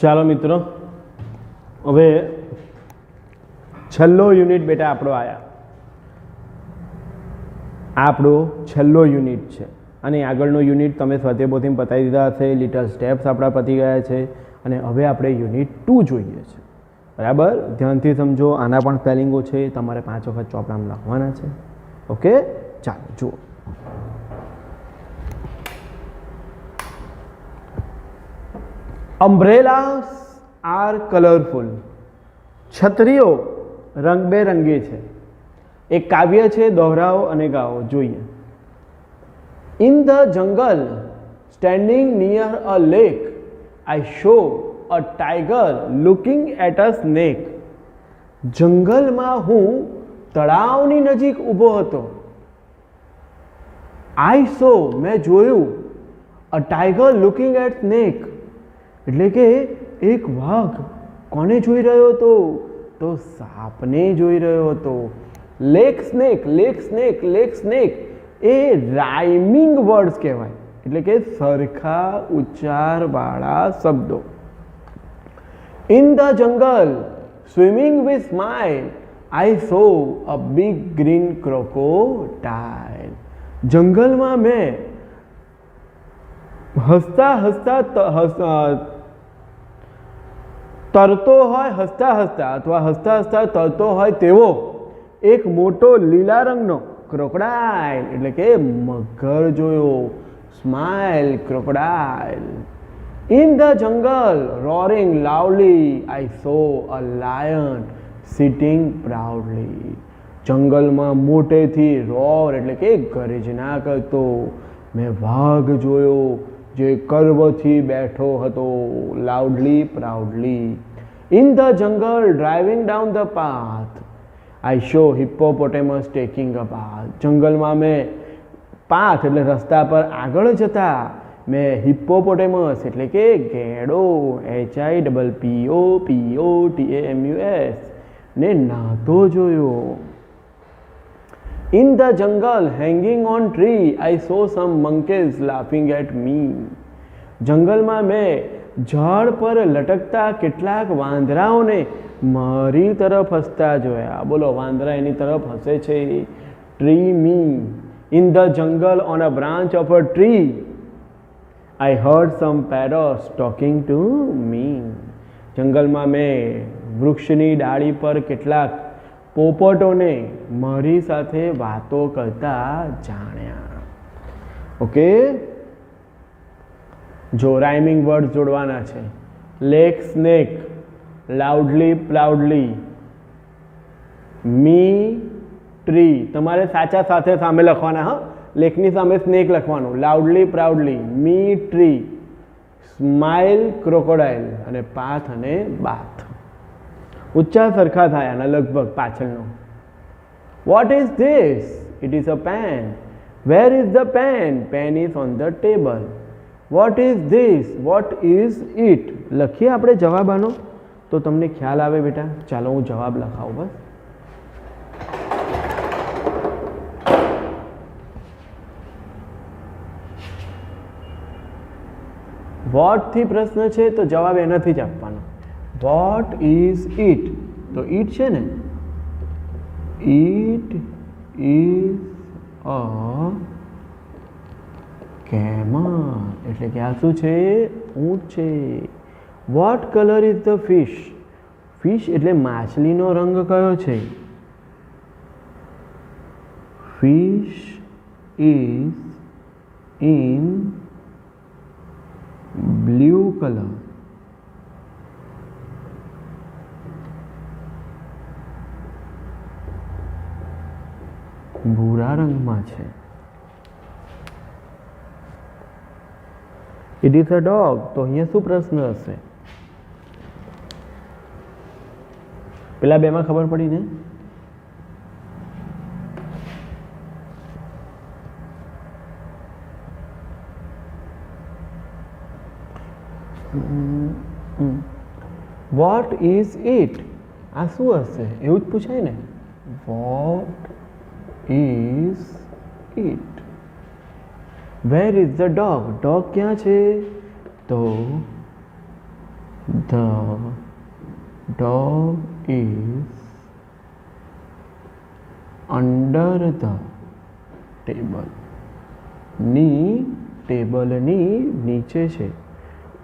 ચાલો મિત્રો, હવે છેલ્લો યુનિટ બેટા આપણો આયા. આપણો છેલ્લો યુનિટ છે અને આગળનો યુનિટ તમે સ્વાધ્યાયપોથીમાં પતાવી દીધા હશે. લિટલ સ્ટેપ્સ આપણા પતી ગયા છે અને હવે આપણે યુનિટ 2 જોઈએ છે. બરાબર, ધ્યાનથી સમજો. આના પણ સ્પેલિંગો છે, તમારે 5 વખત ચોપડામાં લખવાના છે. ઓકે, ચાલો જુઓ. અમ્બ્રેલાસ આર કલરફુલ. છત્રીઓ રંગબેરંગી છે. એક કાવ્ય છે, દોહરાવો અને ગાઓ. જોઈએ. In the jungle standing near a lake I saw a tiger looking at a snake. જંગલમાં હું તળાવની નજીક ઊભો હતો. આઈ સો, મેં જોયું. A tiger looking at snake, એટલે કે એક વાઘ કોને જોઈ રહ્યો હતો? તો સાપને જોઈ રહ્યો હતો. Lake snake, lake snake, lake snake એ રાઇમિંગ વર્ડ્સ કહેવાય, એટલે કે સરખા ઉચ્ચારવાળા શબ્દો. In the jungle swimming with smile I saw a big green crocodile. જંગલમાં મેં હસતા હસતા તરતો હોય, હસતા હસતા અથવા હસતા હસતા તરતો હોય તેવો એક મોટો લીલા રંગનો ક્રોકોડાઇલ, એટલે કે મગર જોયો. Smile, crocodile. ઇન ધ જંગલ roaring loudly I saw a lion sitting proudly. જંગલમાં મોટેથી રોર એટલે કે ગર્જના કરતો મેં વાઘ જોયો, જે કર્વથી બેઠો હતો. Loudly, proudly. In the jungle driving down the path I saw hippopotamus taking a bath. જંગલમાં મેં પાથ એટલે રસ્તા પર આગળ જતા મેં હિપ્પોપોટેમસ એટલે કે ગેડો, HIPPOPOTAMUS ને નાતો જોયો. In the jungle hanging on tree I saw some monkeys laughing at me. જંગલમાં મેં ઝાડ પર લટકતા કેટલાક વાંદરાઓને મારી તરફ હસતા જોયા. બોલો, વાંદરા એની તરફ હસે છે. Tree me. In the jungle on a branch of a tree I heard some parrots talking to me. જંગલમાં મેં વૃક્ષની ડાળી પર કેટલાક પોપટોને મારી સાથે વાતો કરતા જાણ્યા. ઓકે, જો રાઇમિંગ વર્ડ જોડવાના છે. Lake snake, loudly proudly, me tree. તમારે સાચા સાથે સામે લખવાના. હા, લેકની સામે સ્નેક લખવાનું. Loudly proudly, me tree, smile crocodile અને પાથ અને બાથ. ઉચ્ચાર સરખા થાય આના લગભગ પાછળનો. What is this? It is a pen. Where is the pen? Pen is on the table. What is this? What is it? લખીએ આપણે જવાબ આનો, તો તમને ખ્યાલ આવે બેટા. ચાલો હું જવાબ લખાવું બસ. વોટ થી પ્રશ્ન છે તો જવાબ એનાથી જ આપવાનો. Vote is it? તો ઇટ છે ને. ઇટ ઇઝ અ કેમલ, એટલે કે આ શું છે? ઊંટ છે. What colour is the fish? Fish એટલે માછલીનો રંગ કયો છે? Fish is in blue colour. ભૂરા રંગમાં છે. It is a dog. તો અહીંયા શું પ્રશ્ન હશે? પેલા બેમાં ખબર પડી ને? Vote is it? આ શું હશે? એવું જ પૂછાય ને. Vote is it? Wear is the dog? Dog ક્યાં છે? તો The dog is under the table. ટેબલની નીચે છે.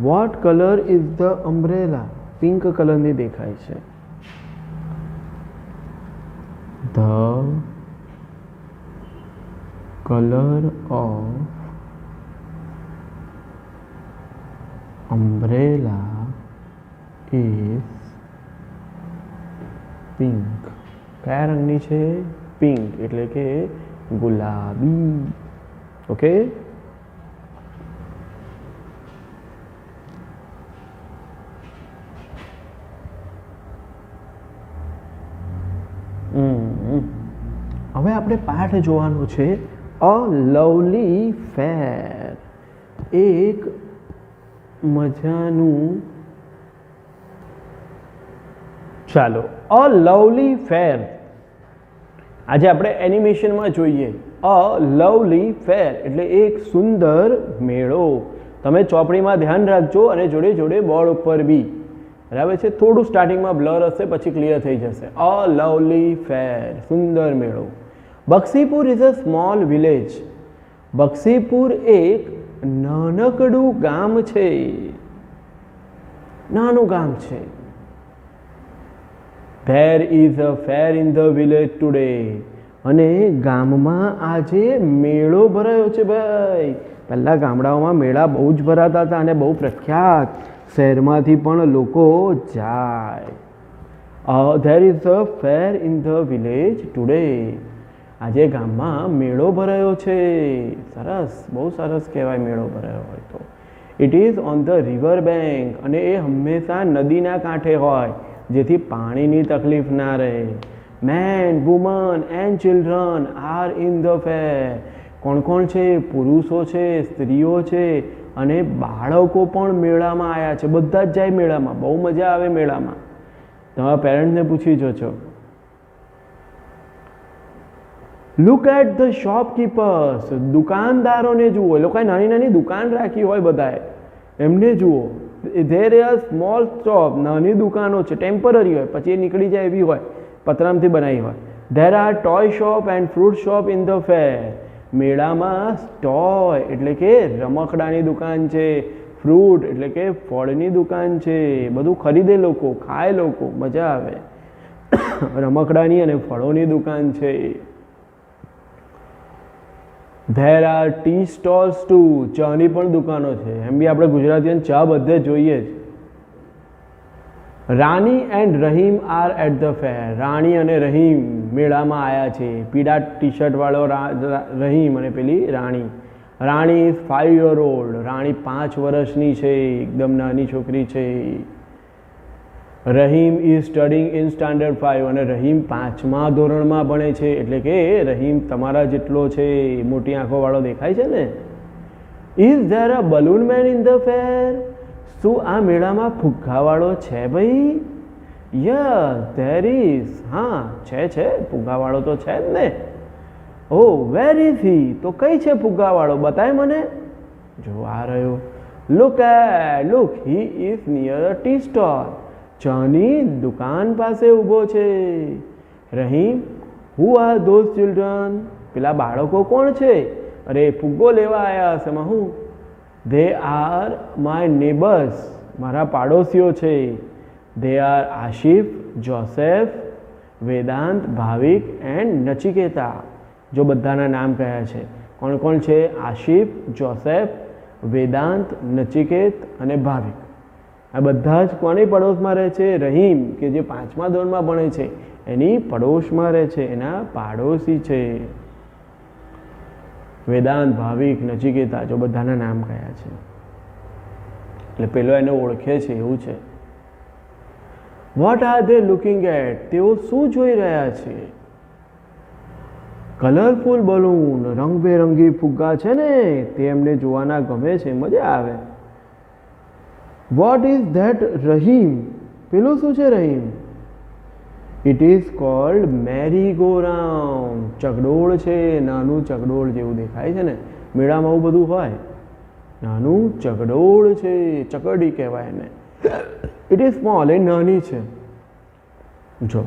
What colour is the umbrella? Pink કલરની દેખાય છે. The colour of umbrella is pink. કયા રંગની છે? પિંક એટલે કે ગુલાબી. ઓકે, હવે આપણે પાઠ જોવાનો છે. અ લવલી ફેર, એક મજાનું. ચાલો, અ લવલી ફેર આજે આપણે એનિમેશનમાં જોઈએ. અ લવલી ફેર એટલે એક સુંદર મેળો. તમે ચોપડીમાં ધ્યાન રાખજો અને જોડે જોડે બોર્ડ ઉપર બી. બરાબર છે? થોડું સ્ટાર્ટિંગમાં બ્લર હશે, પછી ક્લિયર થઈ જશે. અ લવલી ફેર, સુંદર મેળો. Bakshipur is a small village. Bakshipur એક નાનકડું ગામ છે. નાનું ગામ છે. There is a fair in the village today. અને ગામમાં આજે મેળો ભરાયો છે ભાઈ. પહેલાં ગામડાઓમાં મેળા બહુ જ ભરાતા હતા અને બહુ પ્રખ્યાત. શહેરમાંથી પણ લોકો જાય. There is a fair in the village today. આજે ગામમાં મેળો ભરાયો છે. સરસ, બહુ સરસ કહેવાય મેળો ભરાયો હોય તો. It is on the river bank. અને એ હંમેશા નદીના કાંઠે હોય, જેથી પાણીની તકલીફ ના રહે. Man, woman and children are in the fair. કોણ કોણ છે? પુરુષો છે, સ્ત્રીઓ છે અને બાળકો પણ મેળામાં આવ્યા છે. બધા જ જાય મેળામાં. બહુ મજા આવે મેળામાં. તમારા પેરેન્ટ્સને પૂછી જોજો. Look at the shopkeepers. દુકાનદારોને જુઓ. એ લોકોએ નાની નાની દુકાન રાખી હોય બધાએ, એમને જુઓ. There are small shop. નાની દુકાનો છે, ટેમ્પરરી હોય, પછી એ નીકળી જાય એવી હોય, પતરામથી બનાવી હોય. There are toy shop and fruit shop in the ફેર. મેળામાં ટોય એટલે કે રમકડાની દુકાન છે, ફ્રૂટ એટલે કે ફળની દુકાન છે. બધું ખરીદે લોકો, ખાય લોકો, મજા આવે. રમકડાની અને ફળોની દુકાન છે. There are tea stalls too. ચાની પણ દુકાનો છે. એમ બી આપણે ગુજરાતીઓને ચા બધે જોઈએ જ. Rani and Rahim are at the fair. Rani અને રહીમ મેળામાં આવ્યા છે. પીળા ટી શર્ટ વાળો રહીમ અને પેલી રાણી. રાણી ઇઝ 5 year old. રાણી 5 વર્ષની છે, એકદમ નાની છોકરી છે. Rahim is studying in standard 5. અને રહીમ 5મા ધોરણમાં ભણે છે. એટલે કે રહીમ તમારા જેટલો છે, મોટી આંખો વાળો દેખાય છે ને. Is there a balloon man in the ફેર. શું આ મેળામાં ફુગ્ગાવાળો છે ભાઈ? Yes there is. હા, છે. ફુગ્ગાવાળો તો છે જ ને. ઓ વેર ઇઝ હી. તો કઈ છે ફુગ્ગાવાળો? બતાય મને. જો આ રહ્યો. Look he is near a tea stall. ચાની દુકાન પાસે ઊભો છે. Rahim, who are those children. પેલા બાળકો કોણ છે? અરે ફુગ્ગો લેવા આવ્યા હશે. માં હું? They are my neighbours. મારા પાડોશીઓ છે. They are Asif, Joseph, Vedant, Bhavik and Nachiketa. જો બધાના નામ કયા છે. કોણ કોણ છે? આશિફ, જોસેફ, વેદાંત, નચિકેત અને ભાવિક. આ બધા જ કોની પડોશમાં રહે છે? રહીમ, કે જે 5મા ધોરણમાં ભણે છે, એની પડોશમાં રહે છે. એના પાડોશી છે. વેદાંત, ભાવિક, નચિકેતા. જો બધાના નામ કયા છે. એટલે પેલો એને ઓળખે છે એવું છે. What are they looking at. તેઓ શું જોઈ રહ્યા છે? Colourful balloon. રંગબેરંગી ફુગ્ગા છે ને, તે એમને જોવાના ગમે છે, મજા આવે. What is that Rahim. પેલું શું છે Rahim? It is called merry go round. ચકડોળ છે, નાનું ચકડોળ જેવું દેખાય છે ને. મેળામાં આવું બધું હોય. નાનું ચકડોળ છે, ચકરડી કહેવાય એને. ઇટ ઇઝ સ્મોલ, એ નાની છે. જો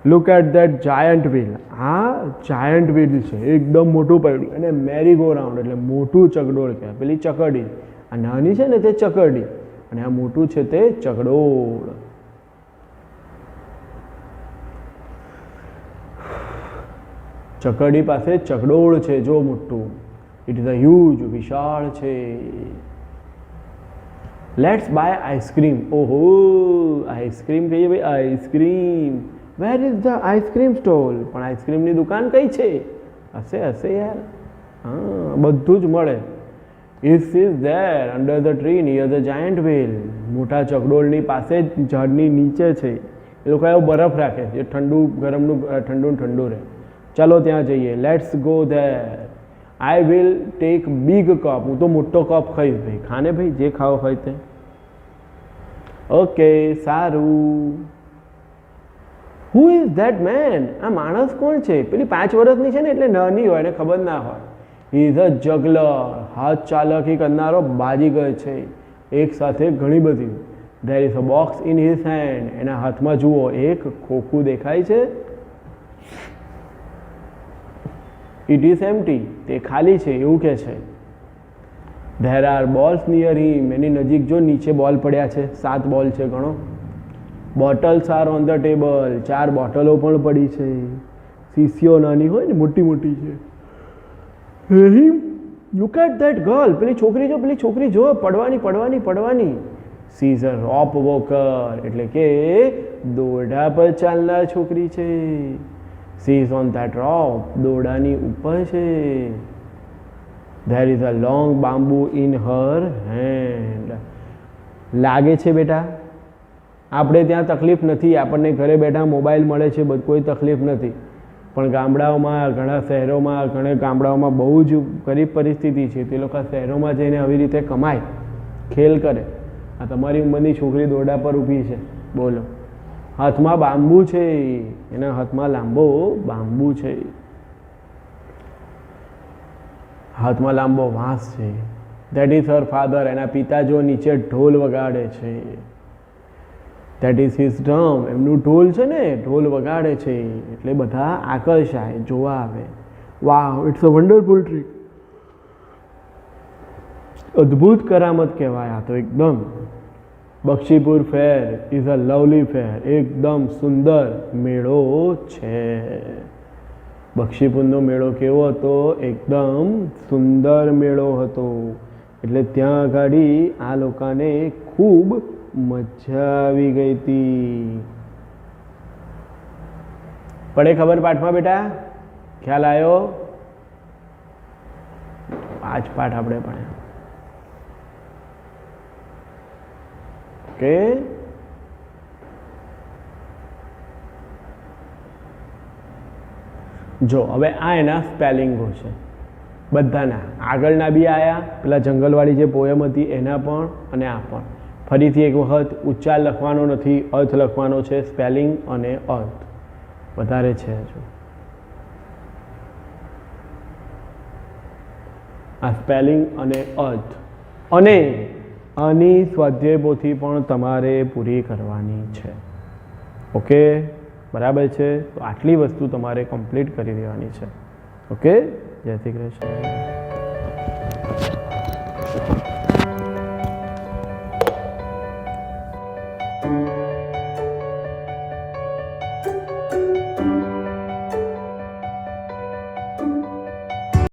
look at that giant wheel. આ જાયન્ટ વ્હીલ છે, એકદમ મોટું પડ્યું. અને મેરી ગો રાઉન્ડ એટલે મોટું ચકડોળ કહેવાય. પેલી ચકરડી, આ નાની છે ને તે ચકરડી, અને આ મોટું છે તે ચકડોળ. ચકરડી પાસે ચકડોળ છે, જો મોટું. ઇટ ઇઝ અ હ્યુજ, વિશાળ છે. Let's buy ice cream. ઓહો, આઈસ્ક્રીમ કહીએ ભાઈ, ice cream. Where is the ice cream stall? પણ આઈસ્ક્રીમની દુકાન કઈ છે? હશે યાર. હા, બધું જ મળે. Is there under the tree near the giant wheel. મોટા ચકડોળની પાસે જ, ઝાડની નીચે છે. એ લોકો એવો બરફ રાખે જે ઠંડુ ગરમનું ઠંડુ રહે. ચાલો ત્યાં જઈએ. Let's go there. I will take big cup. હું તો મોટો કપ ખાઈશ ભાઈ. ખાને ભાઈ, જે ખાવ હોય તે. ઓકે, સારું. Who is that main? આ માણસ કોણ છે? પેલી 5 વર્ષની છે ને એટલે નાની હોય ને ખબર ના હોય. He is a જગલર. હાથ ચાલાકી કરનારો બાજીગર છે. એક સાથે ઘણી બધી. There is a box in his hand. એના હાથમાં જુઓ એક ખોખું દેખાય છે. It is empty. તે ખાલી છે એવું કે છે. ધેર આર બોલ્સ નિયર હિમ. એની નજીક જો નીચે બોલ પડ્યા છે. 7 બોલ છે, ગણો. Bottles are on the table. 4 બોટલો પણ પડી છે. શીશીઓ નાની હોય ને, મોટી મોટી છે. Look at that girl. પેલી છોકરી જો, પડવાની. She is a rope walker. એટલે કે દોરડા પર ચાલનાર છોકરી છે. She is on that rope. દોરડાની ઉપર છે. There is a long bamboo in her hand. લાગે છે બેટા, આપણે ત્યાં તકલીફ નથી. આપણને ઘરે બેઠા મોબાઈલ મળે છે, કોઈ તકલીફ નથી. પણ ગામડાઓમાં, ઘણા શહેરોમાં, ઘણા ગામડાઓમાં બહુ જ ગરીબ પરિસ્થિતિ છે. તે લોકો શહેરોમાં જઈને આવી રીતે કમાય, ખેલ કરે. આ તમારી ઉંમરની છોકરી દોરડા પર ઊભી છે. બોલો, હાથમાં બાંબુ છે. એના હાથમાં લાંબો બાંબુ છે. હાથમાં લાંબો વાંસ છે. That is her father. એના પિતા જો નીચે ઢોલ વગાડે છે. That is his drum. એમનું ઢોલ છે ને, ઢોલ વગાડે છે એટલે બધા આકર્ષાય, જોવા આવે. વાવ, ઇટ્સ અ વન્ડરફુલ ટ્રીક. અદ્ભુત કરામત કહેવાય આ તો એકદમ. બક્ષીપુર ફેર ઇઝ અ લવલી ફેર. એકદમ સુંદર મેળો છે. બક્ષીપુરનો મેળો કેવો હતો? એકદમ સુંદર મેળો હતો. એટલે ત્યાં આગળ આ લોકોને ખૂબ મજા આવી ગઈ હતી. પડે ખબર પાઠમાં બેટા? ખ્યાલ આવ્યો? 5 પાઠ આપણે ભણ્યા. ઓકે, જો હવે આ એના સ્પેલિંગો છે બધાના. આગળના બી આયા, પેલા જંગલવાળી જે પોયમ હતી એના પણ, અને આ પણ. ફરીથી એક વખત ઉચ્ચાર લખવાનો નથી, અર્થ લખવાનો છે. સ્પેલિંગ અને અર્થ વધારે છે. જો આ સ્પેલિંગ અને અર્થ. અને આની સ્વાધ્યાય પોથી પણ તમારે પૂરી કરવાની છે. ઓકે, બરાબર છે? તો આટલી વસ્તુ તમારે કમ્પ્લીટ કરી દેવાની છે. ઓકે, જય શ્રી કૃષ્ણ.